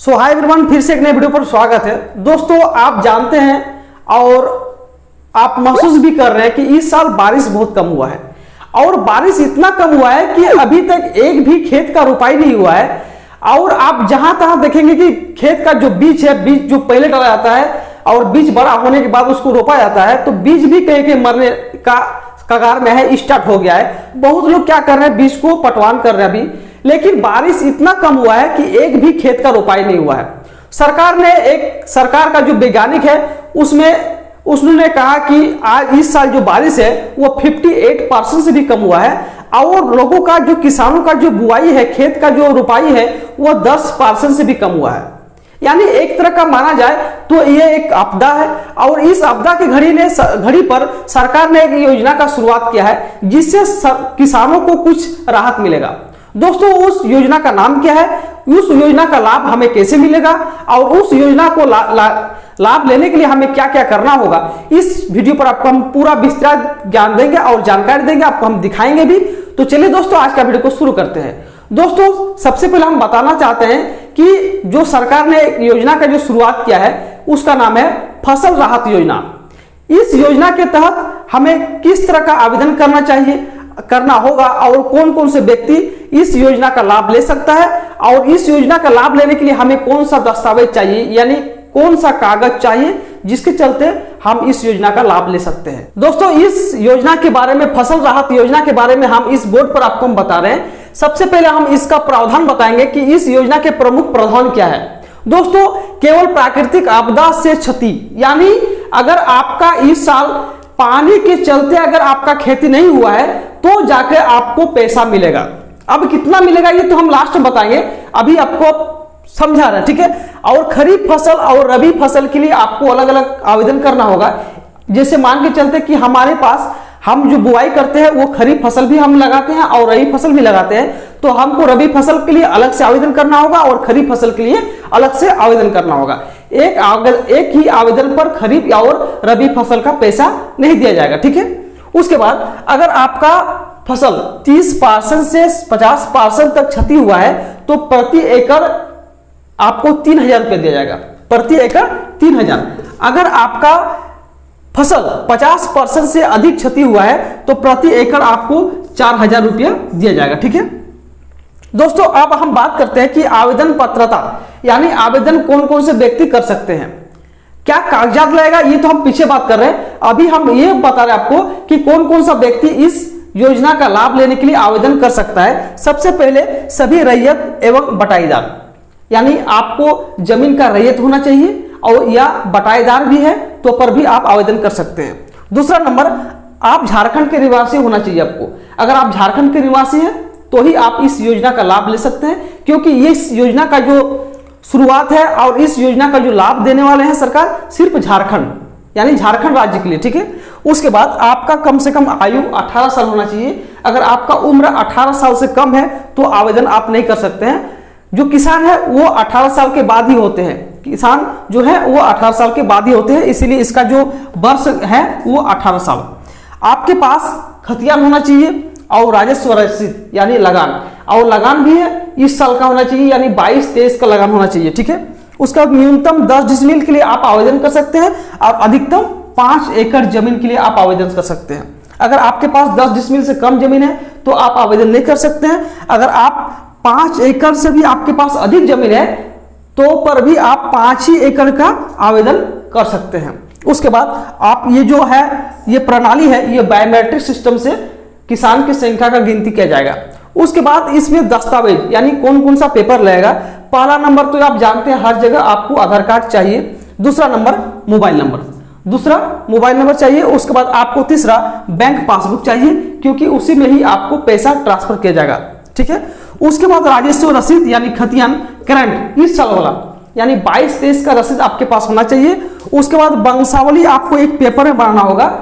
सो hi everyone, फिर से एक नए वीडियो पर स्वागत है। दोस्तों, आप जानते हैं और आप महसूस भी कर रहे हैं कि इस साल बारिश बहुत कम हुआ है और बारिश इतना कम हुआ है कि अभी तक एक भी खेत का रुपाई नहीं हुआ है। और आप जहां तहां देखेंगे कि खेत का जो बीज है, बीज जो पहले डाला जाता है और बीज बड़ा होने के बाद उसको रोपा जाता है, तो बीज भी कहीं मरने का कगार में है, स्टार्ट हो गया है। बहुत लोग क्या कर रहे हैं, बीज को पटवान कर रहे हैं अभी, लेकिन बारिश इतना कम हुआ है कि एक भी खेत का रोपाई नहीं हुआ है। सरकार का जो वैज्ञानिक है उसने कहा कि आज इस साल जो बारिश है वो 58% से भी कम हुआ है और लोगों का जो किसानों का जो बुआई है, खेत का जो रुपाई है वो 10% से भी कम हुआ है। यानी एक तरह का माना जाए तो ये एक आपदा है और इस आपदा की घड़ी पर सरकार ने एक योजना का शुरुआत किया है जिससे किसानों को कुछ राहत मिलेगा। दोस्तों, उस योजना का नाम क्या है, उस योजना का लाभ हमें कैसे मिलेगा और उस योजना को लाभ लेने के लिए हमें क्या क्या करना होगा, इस वीडियो पर आपको हम पूरा विस्तृत ज्ञान देंगे और जानकारी देंगे, आपको हम दिखाएंगे भी। तो चलिए दोस्तों, आज का वीडियो को शुरू करते हैं। दोस्तों, सबसे पहले हम बताना चाहते हैं कि जो सरकार ने एक योजना का जो शुरुआत किया है उसका नाम है फसल राहत योजना। इस योजना के तहत हमें किस तरह का आवेदन करना होगा और कौन कौन से व्यक्ति इस योजना का लाभ ले सकता है और इस योजना का लाभ लेने के लिए हमें कौन सा दस्तावेज चाहिए, यानी कौन सा कागज चाहिए जिसके चलते हम इस योजना का लाभ ले सकते हैं। दोस्तों, इस योजना के बारे में, फसल राहत योजना के बारे में हम इस बोर्ड पर आपको हम बता रहे हैं। सबसे पहले हम इसका प्रावधान बताएंगे कि इस योजना के प्रमुख प्रावधान क्या है। दोस्तों, केवल प्राकृतिक आपदा से क्षति, यानी अगर आपका इस साल पानी के चलते अगर आपका खेती नहीं हुआ है तो जाके आपको पैसा मिलेगा। अब कितना मिलेगा ये तो हम लास्ट में बताएंगे, अभी आपको समझा रहे हैं, ठीक है। और खरीफ फसल और रबी फसल के लिए आपको अलग अलग आवेदन करना होगा। जैसे मान के चलते कि हमारे पास हम जो बुआई करते हैं वो खरीफ फसल भी हम लगाते हैं और रबी फसल भी लगाते हैं, तो हमको रबी फसल के लिए अलग से आवेदन करना होगा और खरीफ फसल के लिए अलग से आवेदन करना होगा। एक ही आवेदन पर खरीफ और रबी फसल का पैसा नहीं दिया जाएगा, ठीक है। उसके बाद अगर आपका फसल 30% से 50% तक क्षति हुआ है तो प्रति एकड़ आपको 3,000 रुपये दिया जाएगा, प्रति एकड़ 3,000। अगर आपका फसल 50% से अधिक क्षति हुआ है तो प्रति एकड़ आपको 4,000 रुपया दिया जाएगा, ठीक है। दोस्तों, अब हम बात करते हैं कि आवेदन पात्रता, यानी आवेदन कौन कौन से व्यक्ति कर सकते हैं, क्या कागजात लगेगा, ये तो हम पीछे बात कर रहे हैं। अभी हम ये बता रहे हैं आपको कि कौन कौन सा व्यक्ति इस योजना का लाभ लेने के लिए आवेदन कर सकता है। सबसे पहले सभी रैयत एवं बटाईदार, यानी आपको जमीन का रैयत होना चाहिए और या बटाईदार भी है तो पर भी आप आवेदन कर सकते हैं। दूसरा नंबर, आप झारखंड के निवासी होना चाहिए आपको। अगर आप झारखंड के निवासी हैं तो ही आप इस योजना का लाभ ले सकते हैं, क्योंकि ये इस योजना का जो शुरुआत है और इस योजना का जो लाभ देने वाले हैं सरकार सिर्फ झारखंड, यानी झारखंड राज्य के लिए, ठीक है। उसके बाद आपका कम से कम आयु 18 साल होना चाहिए। अगर आपका उम्र 18 साल से कम है तो आवेदन आप नहीं कर सकते हैं। जो किसान है वो 18 साल के बाद ही होते हैं, किसान जो है वो 18 साल के बाद ही होते हैं, इसीलिए इसका जो वर्ष है वो 18 साल। आपके पास खतियान होना चाहिए और राजस्व रसीद यानी लगान, और लगान भी है इस साल का होना चाहिए, यानी 22-23 का लगान होना चाहिए, ठीक है। उसका न्यूनतम 10 डिसमिल के लिए आप आवेदन कर सकते हैं और अधिकतम 5 एकड़ जमीन के लिए आप आवेदन कर सकते हैं। अगर आपके पास 10 डिसमिल से कम जमीन है तो आप आवेदन नहीं कर सकते हैं। अगर आप 5 एकड़ से भी आपके पास अधिक जमीन है तो पर भी आप 5 ही एकड़ का आवेदन कर सकते हैं। उसके बाद आप ये जो है ये प्रणाली है, ये बायोमेट्रिक सिस्टम से किसान की संख्या का गिनती किया जाएगा। उसके बाद इसमें दस्तावेज, यानी कौन कौन सा पेपर लगेगा। पहला नंबर तो आप जानते हैं हर जगह आपको आधार कार्ड चाहिए। दूसरा नंबर मोबाइल नंबर चाहिए। उसके बाद आपको तीसरा बैंक पासबुक चाहिए, क्योंकि उसी में ही आपको पैसा ट्रांसफर किया जाएगा, ठीक है। उसके बाद राजस्व रसीद यानी खतियान करंट इस साल वाला, यानी 22-23 का रसीद आपके पास होना चाहिए। उसके बाद वंशावली आपको एक पेपर में बनाना होगा।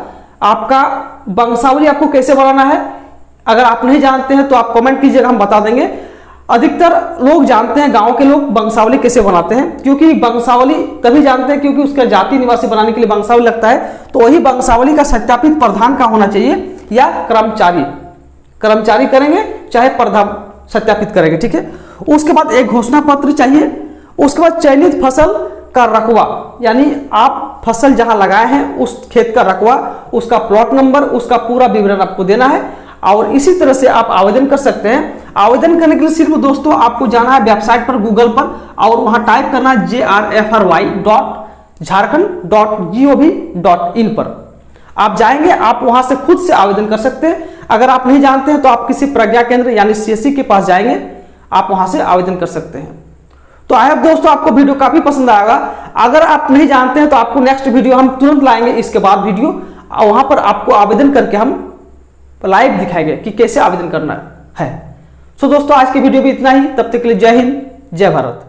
आपका वंशावली आपको कैसे बनाना है, अगर आप नहीं जानते हैं तो आप कमेंट कीजिएगा, हम बता देंगे। अधिकतर लोग जानते हैं, गांव के लोग वंशावली कैसे बनाते हैं, क्योंकि वंशावली तभी जानते हैं क्योंकि उसका जाति निवासी बनाने के लिए वंशावली लगता है। तो वही वंशावली का सत्यापित प्रधान का होना चाहिए या कर्मचारी करेंगे चाहे प्रधान सत्यापित करेंगे, ठीक है। उसके बाद एक घोषणा पत्र चाहिए उसके बाद चयनित फसल का रकबा, यानी आप फसल जहां लगाए हैं उस खेत का रकबा, उसका प्लॉट नंबर, उसका पूरा विवरण आपको देना है। और इसी तरह से आप आवेदन कर सकते हैं। आवेदन करने के लिए सिर्फ दोस्तों आपको जाना है वेबसाइट पर, गूगल पर, और वहां टाइप करना है JRFRY.झारखंड.gov.in पर। आप जाएंगे, आप वहां से खुद से आवेदन कर सकते हैं। अगर आप नहीं जानते हैं तो आप किसी प्रज्ञा केंद्र यानी CSC के पास जाएंगे, आप वहां से आवेदन कर सकते हैं। तो आई होप दोस्तों आपको वीडियो काफी पसंद आएगा। अगर आप नहीं जानते हैं तो आपको नेक्स्ट वीडियो हम तुरंत लाएंगे, इसके बाद वीडियो, वहां पर आपको आवेदन करके हम लाइव दिखाएंगे कि कैसे आवेदन करना है। सो दोस्तों आज की वीडियो भी इतना ही, तब तक के लिए जय हिंद, जय भारत।